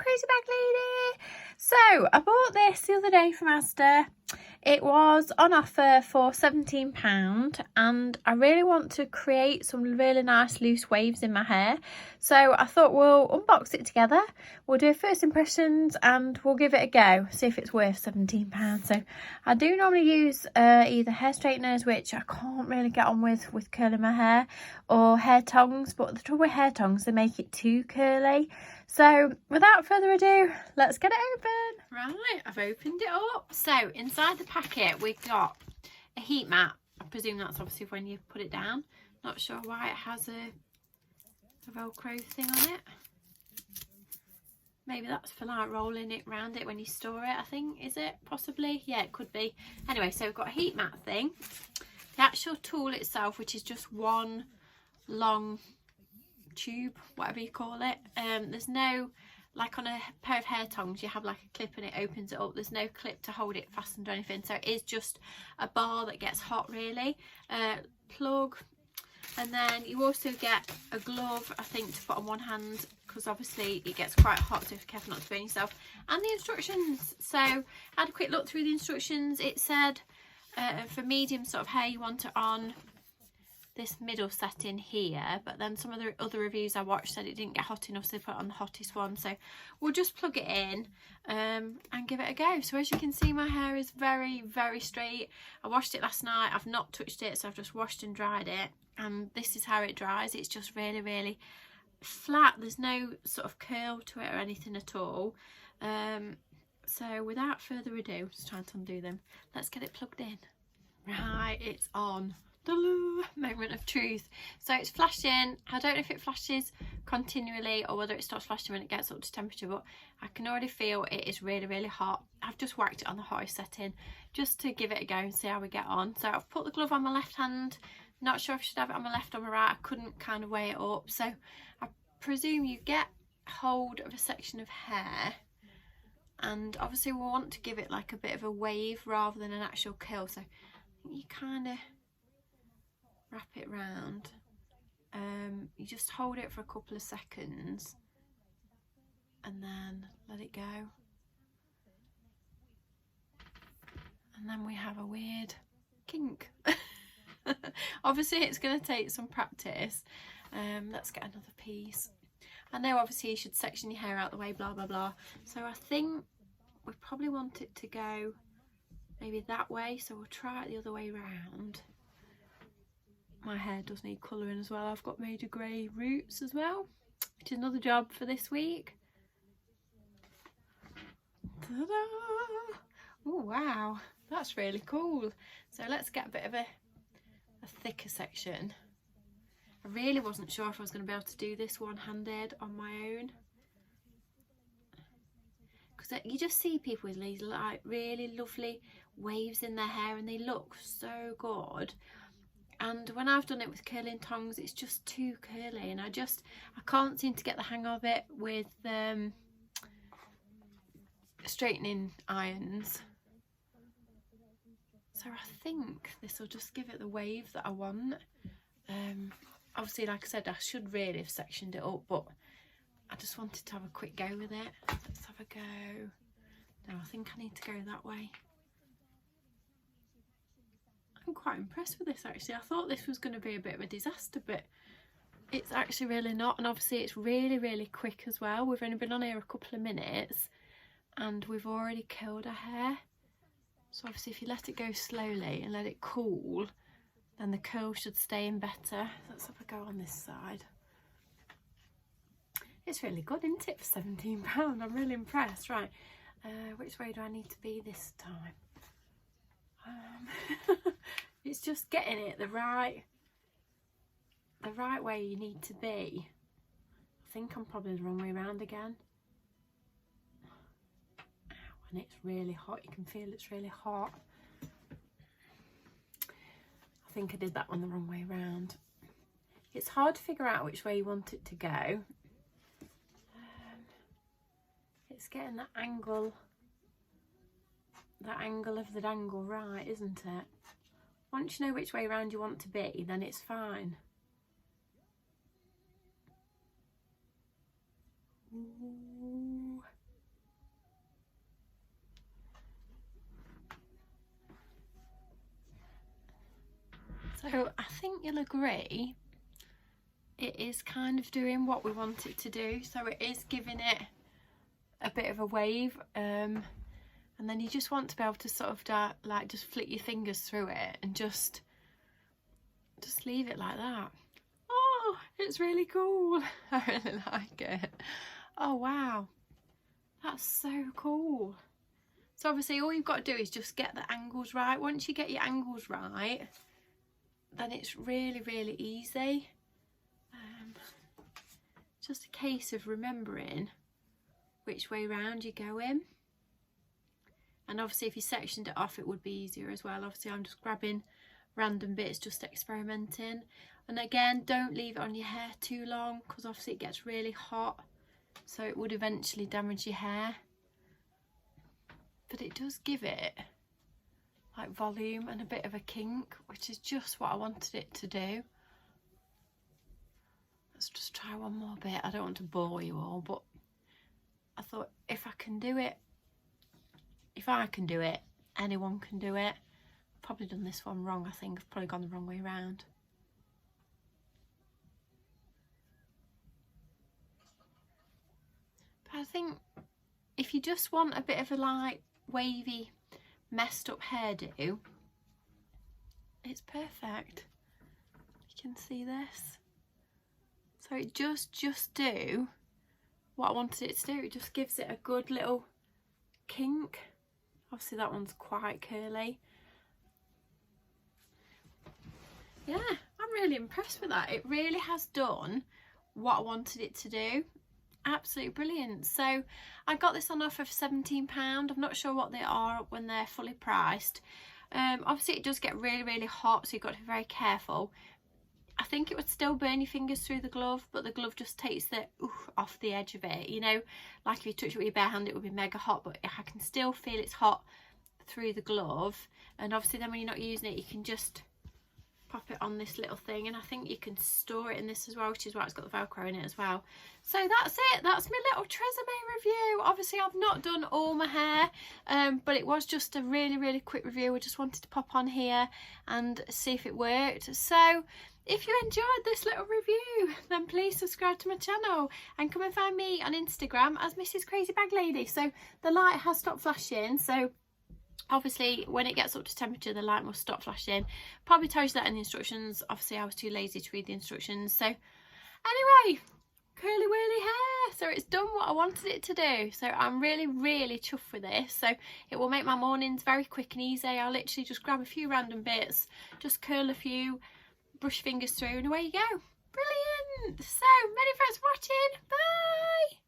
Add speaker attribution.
Speaker 1: Crazy Bag Lady. So I bought this the other day from Asda. It was on offer for £17 and I really want to create some really nice loose waves in my hair. So I thought we'll unbox it together. We'll do first impressions and we'll give it a go. See if it's worth £17. So I do normally use either hair straighteners, which I can't really get on with curling my hair, or hair tongs. But the trouble with hair tongs, they make it too curly. So without further ado, let's get it open. Right, I've opened it up. So inside the packet we've got a heat mat. I presume that's obviously when you put it down. Not sure why it has a Velcro thing on it. Maybe that's for like rolling it around it when you store it, I think. Is it? Possibly. Yeah, it could be. Anyway, so we've got a heat mat thing. The actual tool itself, which is just one long tube, whatever you call it. There's no, like on a pair of hair tongs you have like a clip and it opens it up. There's no clip to hold it fastened or anything, so it is just a bar that gets hot really. Plug, and then you also get a glove, I think, to put on one hand because obviously it gets quite hot, so be careful not to burn yourself, and the instructions. So I had a quick look through the instructions. It said for medium sort of hair you want it on this middle setting here, but then some of the other reviews I watched said it didn't get hot enough, so they put it on the hottest one. So we'll just plug it in and give it a go. So as you can see, my hair is very straight. I washed it last night. I've not touched it, so I've just washed and dried it, and this is how it dries. It's just really flat. There's no sort of curl to it or anything at all. So without further ado, just trying to undo them, let's get it plugged in. Right, it's on. Moment of truth. So it's flashing. I don't know if it flashes continually or whether it stops flashing when it gets up to temperature, but I can already feel it is really hot. I've just whacked it on the hottest setting just to give it a go and see how we get on. So I've put the glove on my left hand. Not sure if I should have it on my left or my right. I couldn't kind of weigh it up. So I presume you get hold of a section of hair, and obviously we want to give it like a bit of a wave rather than an actual curl. So you kind of wrap it round. You just hold it for a couple of seconds and then let it go, and then we have a weird kink. Obviously it's going to take some practice. Let's get another piece. I know obviously you should section your hair out the way, blah blah, so I think we probably want it to go maybe that way, so we'll try it the other way around. My hair does need colouring as well. I've got major grey roots as well, which is another job for this week. Ta-da! Oh wow, that's really cool. So let's get a bit of a thicker section. I really wasn't sure if I was going to be able to do this one-handed on my own, because you just see people with these like really lovely waves in their hair and they look so good. And when I've done it with curling tongs, it's just too curly, and I can't seem to get the hang of it with straightening irons. So I think this will just give it the wave that I want. Obviously, like I said, I should really have sectioned it up, but I just wanted to have a quick go with it. Let's have a go. No, I think I need to go that way. I'm quite impressed with this actually. I thought this was going to be a bit of a disaster, but it's actually really not. And obviously it's really quick as well. We've only been on here a couple of minutes and we've already curled our hair. So obviously if you let it go slowly and let it cool, then the curl should stay in better. Let's have a go on this side. It's really good, isn't it, for £17? I'm really impressed. Right, which way do I need to be this time? It's just getting it the right way you need to be. I think I'm probably the wrong way around again. Ow, and it's really hot. You can feel it's really hot. I think I did that one the wrong way around. It's hard to figure out which way you want it to go. It's getting that angle of the dangle right, isn't it? Once you know which way around you want to be, then it's fine. Ooh. So I think you'll agree it is kind of doing what we want it to do. So it is giving it a bit of a wave, and then you just want to be able to sort of like just flick your fingers through it and just leave it like that. Oh, it's really cool. I really like it. Oh wow, that's so cool. So obviously all you've got to do is just get the angles right. Once you get your angles right, then it's really, really easy. Just a case of remembering which way round you're going. And obviously if you sectioned it off, it would be easier as well. Obviously I'm just grabbing random bits, just experimenting. And again, don't leave it on your hair too long, because obviously it gets really hot, so it would eventually damage your hair. But it does give it like volume and a bit of a kink, which is just what I wanted it to do. Let's just try one more bit. I don't want to bore you all, but I thought if I can do it, anyone can do it. I've probably done this one wrong, I think. I've probably gone the wrong way around. But I think if you just want a bit of a like wavy, messed up hairdo, it's perfect. You can see this. So it just do what I wanted it to do. It just gives it a good little kink. Obviously that one's quite curly. Yeah, I'm really impressed with that. It really has done what I wanted it to do. Absolutely brilliant. So I got this on offer for £17. I'm not sure what they are when they're fully priced. Obviously it does get really, really hot, so you've got to be very careful. I think it would still burn your fingers through the glove, but the glove just takes the off the edge of it, you know, like if you touch it with your bare hand it would be mega hot, but I can still feel it's hot through the glove. And obviously then when you're not using it, you can just pop it on this little thing, and I think you can store it in this as well, which is why it's got the Velcro in it as well. So that's it. That's my little tresemme review. Obviously I've not done all my hair, but it was just a really, really quick review. I just wanted to pop on here and see if it worked. So if you enjoyed this little review, then please subscribe to my channel and come and find me on Instagram as mrscrazybaglady. So the light has stopped flashing, so obviously when it gets up to temperature the light must stop flashing. Probably tells you that in the instructions. Obviously I was too lazy to read the instructions. So anyway, curly whirly hair. So it's done what I wanted it to do. So I'm really, really chuffed with this. So it will make my mornings very quick and easy. I'll literally just grab a few random bits, just curl a few, brush fingers through, and away you go. Brilliant. So many thanks for watching. Bye.